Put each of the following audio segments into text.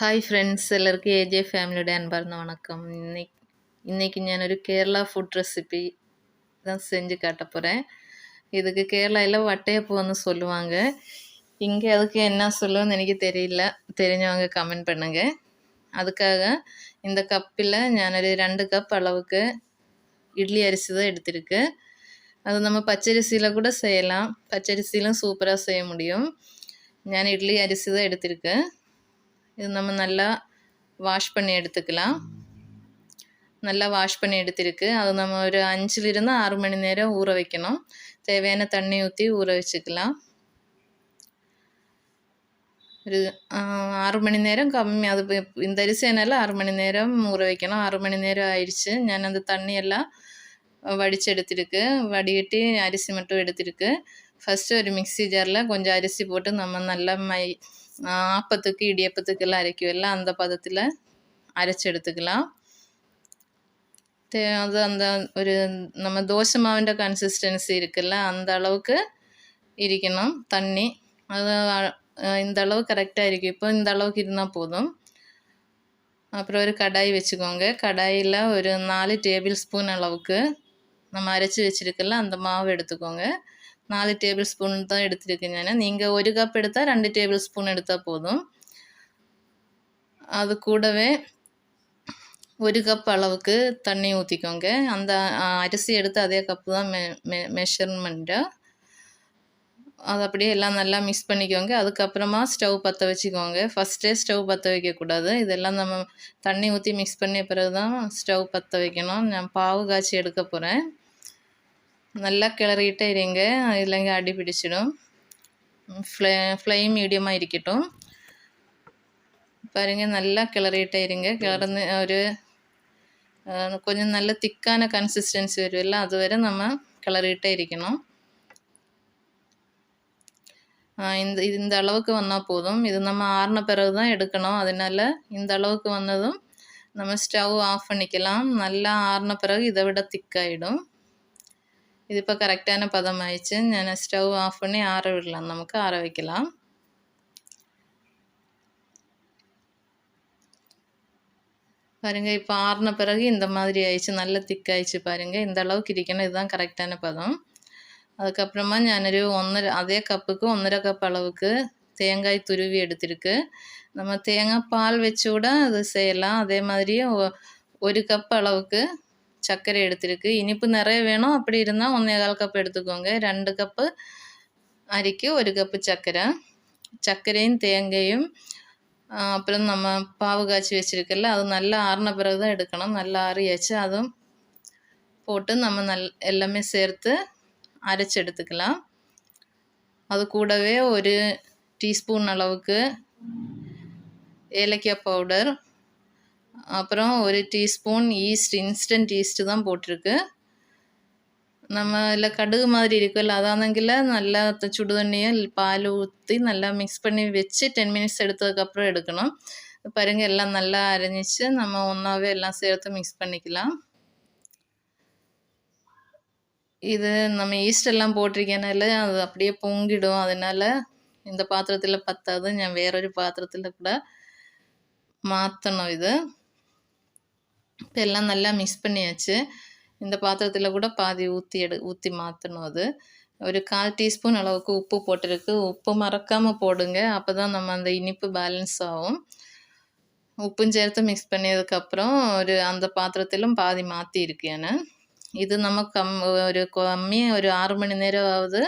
Hi friends எல்லாருக்கும் AJ ஃபேமிலியோட அன்பார்ந்த வணக்கம். இன்னைக்கு நான் ஒரு கேரளா ஃபுட் ரெசிபி தான் செஞ்சு காட்ட போகிறேன். இதுக்கு கேரளாவில் வட்டையப்பம்னு சொல்லுவாங்க. இங்கே அதுக்கு என்ன சொல்லுவோன்னு எனக்கு தெரியல, தெரிஞ்சவங்க கமெண்ட் பண்ணுங்கள். அதுக்காக இந்த கப்பில் நான் ஒரு 2 கப் அளவுக்கு இட்லி அரிசி தான் எடுத்திருக்கு. அது நம்ம பச்சரிசியில் கூட செய்யலாம், பச்சரிசியிலும் சூப்பராக செய்ய முடியும். நான் இட்லி அரிசி தான் எடுத்திருக்கேன். இது நம்ம நல்லா வாஷ் பண்ணி எடுத்துக்கலாம். நல்லா வாஷ் பண்ணி எடுத்திருக்கு. அது நம்ம ஒரு 5லிருந்து 6 மணி நேரம் ஊற வைக்கணும். தேவையான தண்ணி ஊற்றி ஊற வச்சுக்கலாம். ஒரு 6 மணி நேரம் கம்மி, அது இந்த அரிசினால 6 மணி நேரம் ஊற வைக்கணும். 6 மணி நேரம் ஆயிடுச்சு. நான் அந்த தண்ணியெல்லாம் வடித்து எடுத்திருக்கு. வடிகட்டி அரிசி மட்டும் எடுத்திருக்கு. ஃபஸ்ட்டு ஒரு மிக்ஸி ஜாரில் கொஞ்சம் அரிசி போட்டு நம்ம நல்லா ஆப்பத்துக்கு இடியப்பத்துக்கெல்லாம் அரைக்கும்ல, அந்த பதத்தில் அரைச்சி எடுத்துக்கலாம். அது அந்த ஒரு நம்ம தோசை மாவிൻ്റെ கன்சிஸ்டன்சி இருக்குல்ல, அந்த அளவுக்கு இருக்கணும் தண்ணி. அது இந்த அளவு கரெக்டாக இருக்கும். இப்போ இந்த அளவுக்கு இருந்தால் போதும். அப்புறம் ஒரு கடாய் வச்சுக்கோங்க. கடாயில் ஒரு 4 டேபிள் ஸ்பூன் அளவுக்கு நம்ம அரைச்சி வச்சுருக்கல அந்த மாவு எடுத்துக்கோங்க. 4 டேபிள் ஸ்பூன் தான் எடுத்துருக்கேன் நான். நீங்கள் 1 கப் எடுத்தால் 2 டேபிள் ஸ்பூன் எடுத்தால் போதும். அது கூடவே 1 கப் அளவுக்கு தண்ணி ஊற்றிக்கோங்க. அந்த அரிசி எடுத்து அதே கப்பு தான் மெஷர்மெண்ட்டு. அது அப்படியே எல்லாம் நல்லா மிக்ஸ் பண்ணிக்கோங்க. அதுக்கப்புறமா ஸ்டவ் பற்ற வச்சுக்கோங்க. ஃபஸ்ட்டே ஸ்டவ் பற்ற வைக்கக்கூடாது. இதெல்லாம் நம்ம தண்ணி ஊற்றி மிக்ஸ் பண்ணிய பிறகு தான் ஸ்டவ் பற்ற வைக்கணும். நான் பாவு காய்ச்சி எடுக்க போகிறேன். நல்லா கிளறிக்கிட்டே இருங்க, இல்லைங்க அடி பிடிச்சிடும். ஃப்ளேம் மீடியமாக இருக்கட்டும். பாருங்கள், நல்லா கிளறிக்கிட்டே இருங்க. கிளர்ந்து ஒரு கொஞ்சம் நல்ல திக்கான கன்சிஸ்டன்சி வரும்ல, அது வரை நம்ம கிளறிக்கிட்டே இருக்கணும். இந்த அளவுக்கு வந்தால் போதும். இது நம்ம ஆறின பிறகு தான் எடுக்கணும். அதனால் இந்த அளவுக்கு வந்ததும் நம்ம ஸ்டவ் ஆஃப் பண்ணிக்கலாம். நல்லா ஆறின பிறகு இதை விட திக்காயிடும். இது இப்போ கரெக்டான பதம் ஆயிடுச்சு. நான் ஸ்டவ் ஆஃப் பண்ணி ஆற விடலாம், நமக்கு ஆற வைக்கலாம். பாருங்கள், இப்போ ஆறின பிறகு இந்த மாதிரி ஆயிடுச்சு, நல்ல திக்காயிடுச்சு. பாருங்கள், இந்த அளவுக்கு இருக்கணும். இதுதான் கரெக்டான பதம். அதுக்கப்புறமா ഞാനൊരു அதே கப்புக்கு 1.5 கப் அளவுக்கு தேங்காய் துருவி எடுத்திருக்கு. நம்ம தேங்காய் பால் வச்சு கூட அது செய்யலாம். அதே மாதிரி 1 கப் அளவுக்கு சர்க்கரை எடுத்திருக்கு. இனிப்பு நிறைய வேணும் அப்படி இருந்தால் 1.25 கப் எடுத்துக்கோங்க. 2 கப்பு அரிக்கு 1 கப்பு சர்க்கரை. சர்க்கரையும் தேங்காயும் அப்புறம் நம்ம பாவு காய்ச்சி வச்சுருக்கல, அது நல்லா ஆறின பிறகு தான் எடுக்கணும். நல்லா ஆறியாச்சு. அதுவும் போட்டு நம்ம எல்லாமே சேர்த்து அரைச்சி எடுத்துக்கலாம். அது கூடவே 1 டீஸ்பூன் அளவுக்கு ஏலக்காய் பவுடர், அப்புறம் 1 டீஸ்பூன் ஈஸ்ட், இன்ஸ்டன்ட் ஈஸ்ட்டு தான் போட்டிருக்கு. நம்ம இல்லை கடுகு மாதிரி இருக்குல்ல, அதானங்கில் நல்லா சுடுதண்ணியை பால் ஊற்றி நல்லா மிக்ஸ் பண்ணி வச்சு 10 மினிட்ஸ் எடுத்ததுக்கப்புறம் எடுக்கணும். பாருங்கள், எல்லாம் நல்லா அரைஞ்சிச்சு. நம்ம ஒன்றாவே எல்லாம் சேர்த்து மிக்ஸ் பண்ணிக்கலாம். இது நம்ம ஈஸ்டெல்லாம் போட்டிருக்கேனால அது அப்படியே பொங்கிடும். அதனால் இந்த பாத்திரத்தில் பத்தாது, நான் வேறொரு பாத்திரத்தில் கூட மாற்றணும். இது இப்போ எல்லாம் நல்லா மிக்ஸ் பண்ணியாச்சு. இந்த பாத்திரத்தில் கூட பாதி ஊற்றி மாற்றணும். அது ஒரு 1/4 டீஸ்பூன் அளவுக்கு உப்பு போட்டிருக்கு. உப்பு மறக்காமல் போடுங்க, அப்போ தான் நம்ம அந்த இனிப்பு பேலன்ஸ் ஆகும். உப்பும் சேர்த்து மிக்ஸ் பண்ணியதுக்கப்புறம் அந்த பாத்திரத்திலும் பாதி மாற்றிருக்கு. நான் இது நம்ம ஒரு 6 மணி நேரம் ஆகுது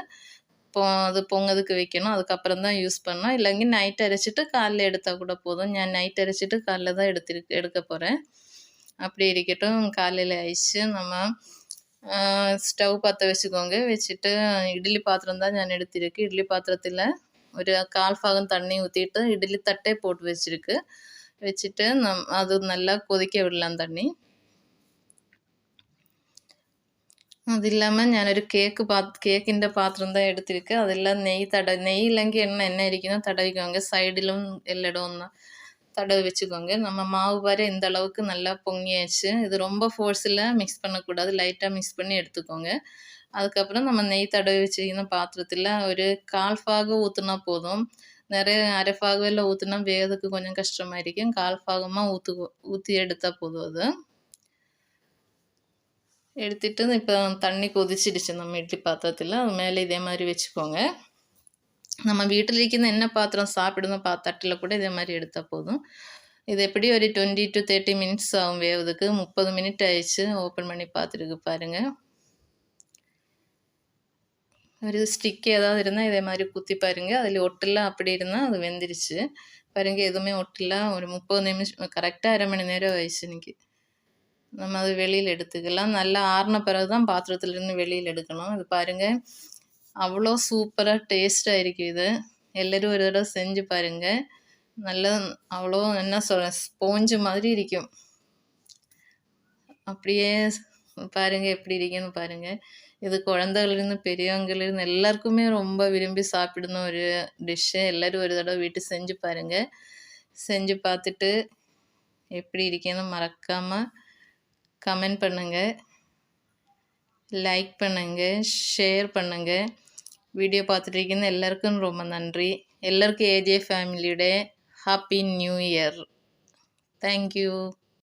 அது பொங்கதுக்கு வைக்கணும். அதுக்கப்புறம் தான் யூஸ் பண்ணோம். இல்லைங்க நைட் அரைச்சிட்டு காலைல எடுத்தால் கூட போதும். நான் நைட் அரைச்சிட்டு காலைல தான் எடுக்க போகிறேன். அப்படி இருக்கட்டும். காலையில் ஆயிடுச்சு. நம்ம ஸ்டவ் பற்ற வச்சுக்கோங்க. வச்சுட்டு இட்லி பாத்திரம் தான் நான் எடுத்திருக்கு. இட்லி பாத்திரத்தில் ஒரு 1/4 பாகம் தண்ணி ஊற்றிட்டு இட்லி தட்டே போட்டு வச்சுட்டு அது நல்லா கொதிக்க விடலாம் தண்ணி. அது இல்லாமல் ഞാനൊരു കേക്കിൻ്റെ പാത്രം தான் എടുത്തിருக்கு. അതെല്ലാം നെയ്യ് ഇല്ലെങ്കിൽ എണ്ണ ഇരിക്കുന്ന தடவிக்கோங்க. சைடிலும் எல்லாiடம் ஒன்று தடவி வச்சுக்கோங்க. நம்ம மாவு பாரு இந்த அளவுக்கு நல்லா பொங்கியாச்சு. இது ரொம்ப ஃபோர்ஸில் மிக்ஸ் பண்ணக்கூடாது, லைட்டாக மிக்ஸ் பண்ணி எடுத்துக்கோங்க. அதுக்கப்புறம் நம்ம நெய் தடவி வச்சுக்கின பாத்திரத்தில் ஒரு 1/4 பாகம் ஊற்றினா போதும். நிறைய அரை பாகெல்லாம் ஊற்றினா வேகிறதுக்கு கொஞ்சம் கஷ்டமாக இருக்கும். 1/4 பாகமாக ஊற்றி எடுத்தால் போதும். அது எடுத்துட்டு இப்போ தண்ணி கொதிச்சிடுச்சு நம்ம இட்லி பாத்திரத்தில். அது மேலே இதே மாதிரி வச்சுக்கோங்க. நம்ம வீட்டில் இருக்கிற என்ன பாத்திரம் சாப்பிடுதோ தட்டில் கூட இதே மாதிரி எடுத்தால் போதும். இது எப்படி ஒரு 20 to 30 மினிட்ஸ் ஆகும் வேவதுக்கு. 30 மினிட் ஆயிடுச்சு. ஓப்பன் பண்ணி பார்த்துருக்கு பாருங்கள். ஒரு ஸ்டிக் ஏதாவது இருந்தால் இதே மாதிரி குத்தி பாருங்கள். அதில் ஒட்டெல்லாம் அப்படி இருந்தால் அது வெந்துருச்சு பாருங்கள். எதுவுமே ஒட்டலாம். ஒரு 30 நிமிஷம் கரெக்டாக அரை மணி நேரம் ஆயிடுச்சு இன்னைக்கு. நம்ம அது வெளியில் எடுத்துக்கலாம். நல்லா ஆறின பிறகு தான் பாத்திரத்துலேருந்து வெளியில் எடுக்கணும். இது பாருங்கள், அவ்வளோ சூப்பராக டேஸ்ட்டாக இருக்குது. இது எல்லோரும் ஒரு தடவை செஞ்சு பாருங்கள். நல்லா அவ்வளோ என்ன சொல்கிறேன், ஸ்போஞ்சு மாதிரி இருக்கும். அப்படியே பாருங்கள் எப்படி இருக்குன்னு பாருங்கள். இது குழந்தைகளிருந்து பெரியவங்களிருந்து எல்லாருக்குமே ரொம்ப விரும்பி சாப்பிடணும் ஒரு டிஷ்ஷு. எல்லோரும் ஒரு தடவை வீட்டு செஞ்சு பாருங்கள். செஞ்சு பார்த்துட்டு எப்படி இருக்குன்னு மறக்காமல் கமெண்ட் பண்ணுங்கள், லைக் பண்ணுங்கள், ஷேர் பண்ணுங்கள். வீடியோ பார்த்துட்டு இருக்கீங்க எல்லாருக்கும் ரொம்ப நன்றி. எல்லாருக்கும் ஏஜே ஃபேமிலியோட ஹாப்பி நியூ இயர். தேங்க்யூ.